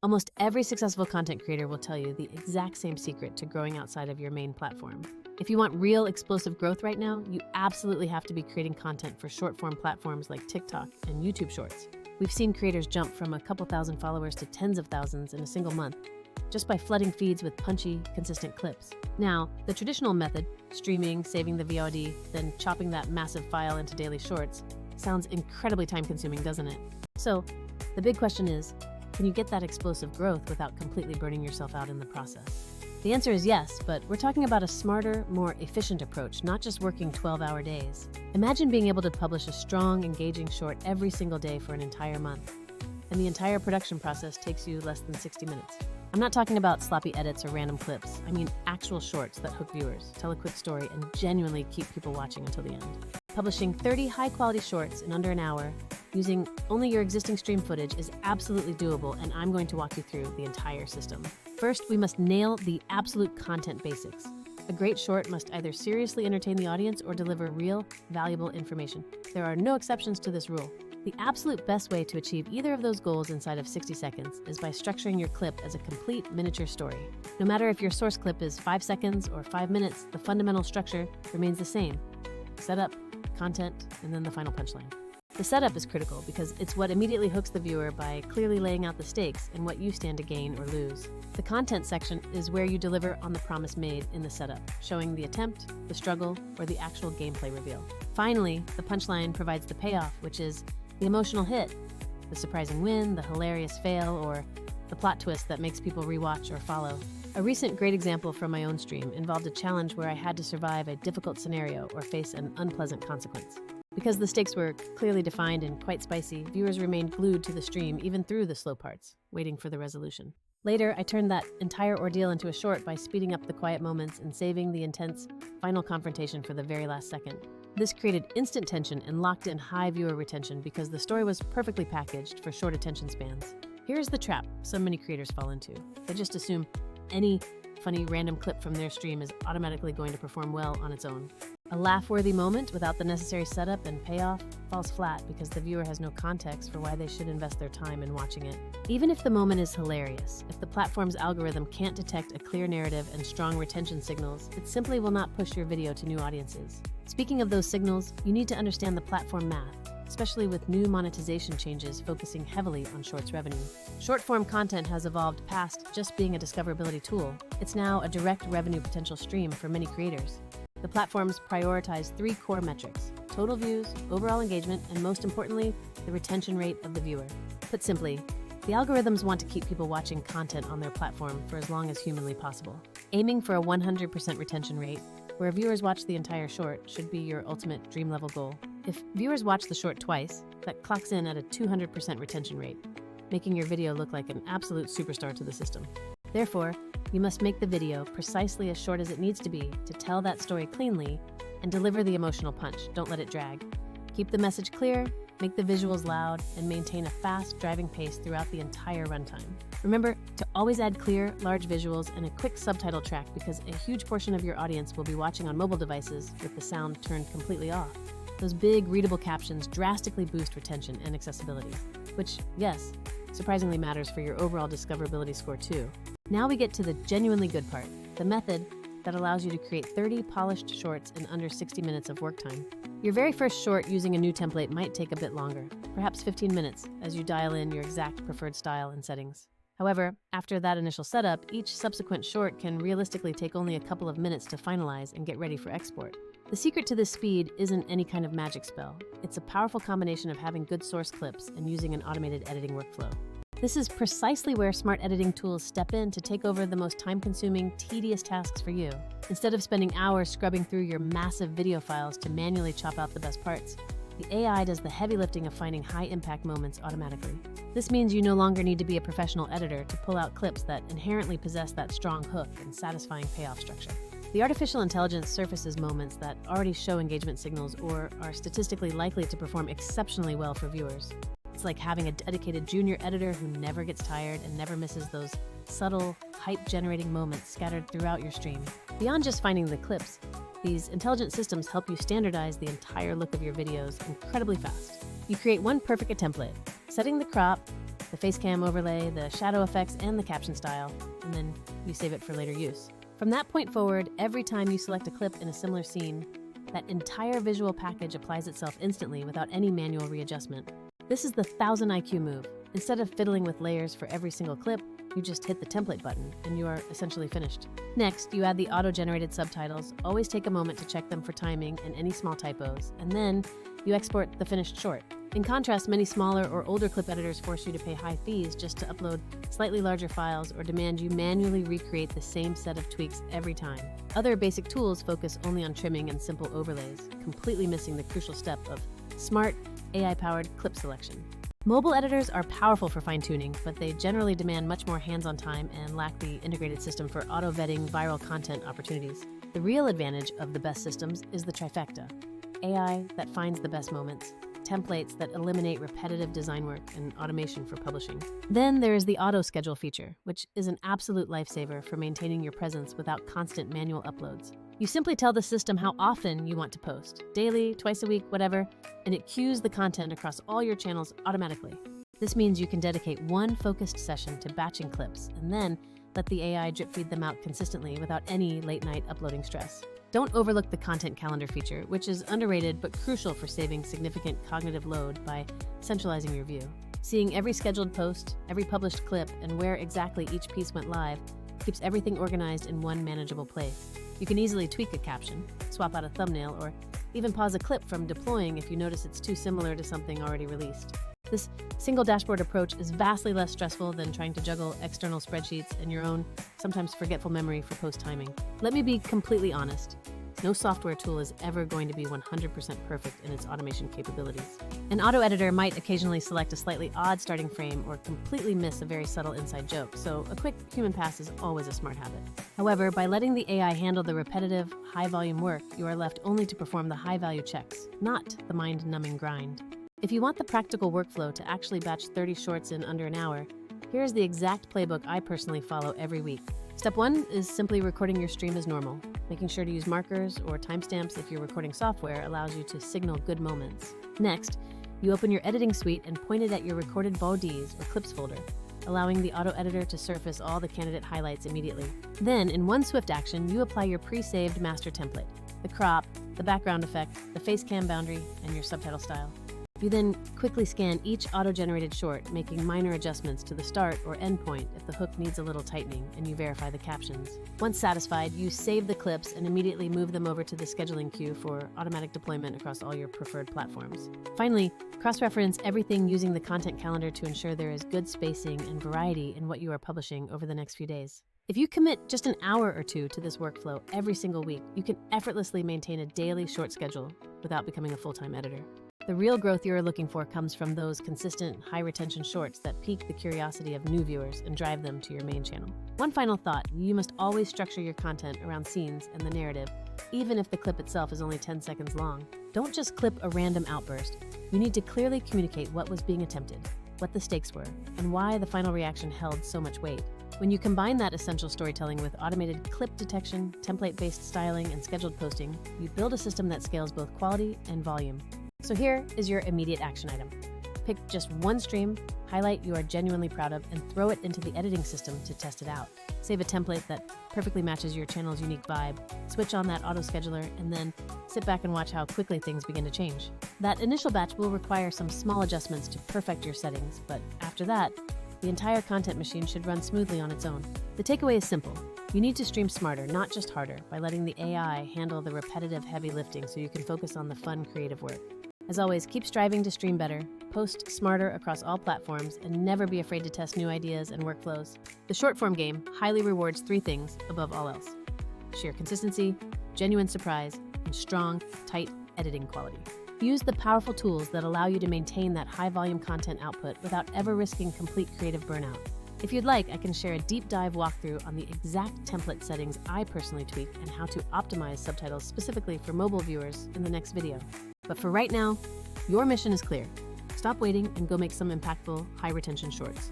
Almost every successful content creator will tell you the exact same secret to growing outside of your main platform. If you want real explosive growth right now, you absolutely have to be creating content for short-form platforms like TikTok and YouTube Shorts. We've seen creators jump from a couple thousand followers to tens of thousands in a single month, just by flooding feeds with punchy, consistent clips. Now, the traditional method, streaming, saving the VOD, then chopping that massive file into daily shorts, sounds incredibly time-consuming, doesn't it? So, the big question is, can you get that explosive growth without completely burning yourself out in the process? The answer is yes, but we're talking about a smarter, more efficient approach, not just working 12-hour days. Imagine being able to publish a strong, engaging short every single day for an entire month, and the entire production process takes you less than 60 minutes. I'm not talking about sloppy edits or random clips. I mean actual shorts that hook viewers, tell a quick story, and genuinely keep people watching until the end. Publishing 30 high-quality shorts in under an hour using only your existing stream footage is absolutely doable, and I'm going to walk you through the entire system. First, we must nail the absolute content basics. A great short must either seriously entertain the audience or deliver real, valuable information. There are no exceptions to this rule. The absolute best way to achieve either of those goals inside of 60 seconds is by structuring your clip as a complete miniature story. No matter if your source clip is 5 seconds or 5 minutes, the fundamental structure remains the same. Setup, content, and then the final punchline. The setup is critical because it's what immediately hooks the viewer by clearly laying out the stakes and what you stand to gain or lose. The content section is where you deliver on the promise made in the setup, showing the attempt, the struggle, or the actual gameplay reveal. Finally, the punchline provides the payoff, which is the emotional hit, the surprising win, the hilarious fail, or the plot twist that makes people rewatch or follow. A recent great example from my own stream involved a challenge where I had to survive a difficult scenario or face an unpleasant consequence. Because the stakes were clearly defined and quite spicy, viewers remained glued to the stream even through the slow parts, waiting for the resolution. Later, I turned that entire ordeal into a short by speeding up the quiet moments and saving the intense final confrontation for the very last second. This created instant tension and locked in high viewer retention because the story was perfectly packaged for short attention spans. Here's the trap so many creators fall into. They just assume any funny random clip from their stream is automatically going to perform well on its own. A laugh-worthy moment without the necessary setup and payoff falls flat because the viewer has no context for why they should invest their time in watching it. Even if the moment is hilarious, if the platform's algorithm can't detect a clear narrative and strong retention signals, it simply will not push your video to new audiences. Speaking of those signals, you need to understand the platform math, especially with new monetization changes focusing heavily on shorts revenue. Short-form content has evolved past just being a discoverability tool. It's now a direct revenue potential stream for many creators. The platforms prioritize 3 core metrics: total views, overall engagement, and most importantly, the retention rate of the viewer. Put simply, the algorithms want to keep people watching content on their platform for as long as humanly possible. Aiming for a 100% retention rate, where viewers watch the entire short, should be your ultimate dream-level goal. If viewers watch the short twice, that clocks in at a 200% retention rate, making your video look like an absolute superstar to the system. Therefore, you must make the video precisely as short as it needs to be to tell that story cleanly and deliver the emotional punch. Don't let it drag. Keep the message clear, make the visuals loud, and maintain a fast driving pace throughout the entire runtime. Remember to always add clear, large visuals and a quick subtitle track because a huge portion of your audience will be watching on mobile devices with the sound turned completely off. Those big, readable captions drastically boost retention and accessibility, which, yes, surprisingly matters for your overall discoverability score too. Now we get to the genuinely good part, the method that allows you to create 30 polished shorts in under 60 minutes of work time. Your very first short using a new template might take a bit longer, perhaps 15 minutes, as you dial in your exact preferred style and settings. However, after that initial setup, each subsequent short can realistically take only a couple of minutes to finalize and get ready for export. The secret to this speed isn't any kind of magic spell. It's a powerful combination of having good source clips and using an automated editing workflow. This is precisely where smart editing tools step in to take over the most time-consuming, tedious tasks for you. Instead of spending hours scrubbing through your massive video files to manually chop out the best parts, the AI does the heavy lifting of finding high-impact moments automatically. This means you no longer need to be a professional editor to pull out clips that inherently possess that strong hook and satisfying payoff structure. The artificial intelligence surfaces moments that already show engagement signals or are statistically likely to perform exceptionally well for viewers. It's like having a dedicated junior editor who never gets tired and never misses those subtle, hype-generating moments scattered throughout your stream. Beyond just finding the clips, these intelligent systems help you standardize the entire look of your videos incredibly fast. You create one perfect template, setting the crop, the face cam overlay, the shadow effects, and the caption style, and then you save it for later use. From that point forward, every time you select a clip in a similar scene, that entire visual package applies itself instantly without any manual readjustment. This is the 1000 IQ move. Instead of fiddling with layers for every single clip, you just hit the template button and you are essentially finished. Next, you add the auto-generated subtitles. Always take a moment to check them for timing and any small typos, and then you export the finished short. In contrast, many smaller or older clip editors force you to pay high fees just to upload slightly larger files or demand you manually recreate the same set of tweaks every time. Other basic tools focus only on trimming and simple overlays, completely missing the crucial step of smart, AI-powered clip selection. Mobile editors are powerful for fine-tuning, but they generally demand much more hands-on time and lack the integrated system for auto-vetting viral content opportunities. The real advantage of the best systems is the trifecta: AI that finds the best moments, templates that eliminate repetitive design work, and automation for publishing. Then there is the auto schedule feature, which is an absolute lifesaver for maintaining your presence without constant manual uploads. You simply tell the system how often you want to post, daily, twice a week, whatever, and it queues the content across all your channels automatically. This means you can dedicate one focused session to batching clips and then let the AI drip feed them out consistently without any late-night uploading stress. Don't overlook the content calendar feature, which is underrated but crucial for saving significant cognitive load by centralizing your view. Seeing every scheduled post, every published clip, and where exactly each piece went live keeps everything organized in one manageable place. You can easily tweak a caption, swap out a thumbnail, or even pause a clip from deploying if you notice it's too similar to something already released. This single dashboard approach is vastly less stressful than trying to juggle external spreadsheets and your own, sometimes forgetful memory for post timing. Let me be completely honest. No software tool is ever going to be 100% perfect in its automation capabilities. An auto editor might occasionally select a slightly odd starting frame or completely miss a very subtle inside joke, so a quick human pass is always a smart habit. However, by letting the AI handle the repetitive, high-volume work, you are left only to perform the high-value checks, not the mind-numbing grind. If you want the practical workflow to actually batch 30 shorts in under an hour, here's the exact playbook I personally follow every week. Step 1 is simply recording your stream as normal. Making sure to use markers or timestamps if your recording software allows you to signal good moments. Next, you open your editing suite and point it at your recorded bodies or clips folder, allowing the auto editor to surface all the candidate highlights immediately. Then, in one swift action, you apply your pre-saved master template, the crop, the background effect, the face cam boundary, and your subtitle style. You then quickly scan each auto-generated short, making minor adjustments to the start or end point if the hook needs a little tightening, and you verify the captions. Once satisfied, you save the clips and immediately move them over to the scheduling queue for automatic deployment across all your preferred platforms. Finally, cross-reference everything using the content calendar to ensure there is good spacing and variety in what you are publishing over the next few days. If you commit just an hour or two to this workflow every single week, you can effortlessly maintain a daily short schedule without becoming a full-time editor. The real growth you're looking for comes from those consistent, high-retention shorts that pique the curiosity of new viewers and drive them to your main channel. One final thought: you must always structure your content around scenes and the narrative, even if the clip itself is only 10 seconds long. Don't just clip a random outburst. You need to clearly communicate what was being attempted, what the stakes were, and why the final reaction held so much weight. When you combine that essential storytelling with automated clip detection, template-based styling, and scheduled posting, you build a system that scales both quality and volume. So here is your immediate action item. Pick just one stream, highlight you are genuinely proud of, and throw it into the editing system to test it out. Save a template that perfectly matches your channel's unique vibe, switch on that auto scheduler, and then sit back and watch how quickly things begin to change. That initial batch will require some small adjustments to perfect your settings, but after that, the entire content machine should run smoothly on its own. The takeaway is simple. You need to stream smarter, not just harder, by letting the AI handle the repetitive heavy lifting so you can focus on the fun, creative work. As always, keep striving to stream better, post smarter across all platforms, and never be afraid to test new ideas and workflows. The short-form game highly rewards 3 things above all else: sheer consistency, genuine surprise, and strong, tight editing quality. Use the powerful tools that allow you to maintain that high-volume content output without ever risking complete creative burnout. If you'd like, I can share a deep dive walkthrough on the exact template settings I personally tweak and how to optimize subtitles specifically for mobile viewers in the next video. But for right now, your mission is clear. Stop waiting and go make some impactful, high-retention shorts.